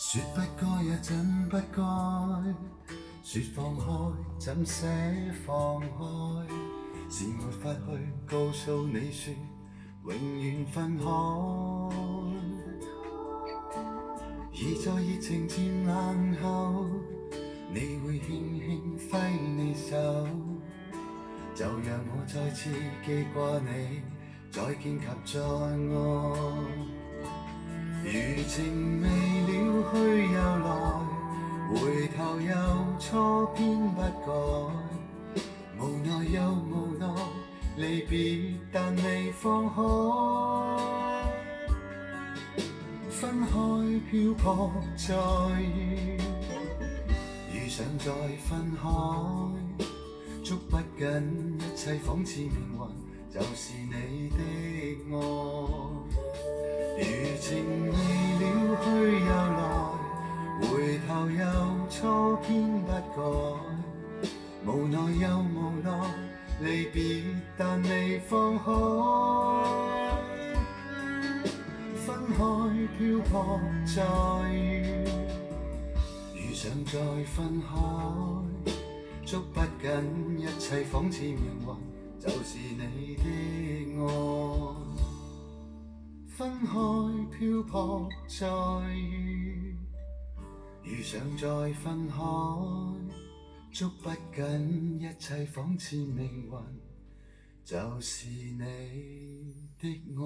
說不該也怎不該，說放開怎捨放開，是沒法去告訴你說永遠分開。而在熱情漸冷後，你會輕輕揮你手，就讓我再次記掛你，再見及再愛。餘情未了去又來，回頭又錯偏不改，無奈又無奈，離別但未放開。分開漂泊再遇，遇上再分開，捉不緊一切仿似命運，就是你的愛。餘情未了去又來，回頭又錯偏不改，無奈又無奈，離別但未放開。分開漂泊再遇，遇上再分開，捉不緊一切仿似命運，就是你的愛。分開漂泊再遇，遇上再分開，捉不緊一切仿似命運，就是你的愛。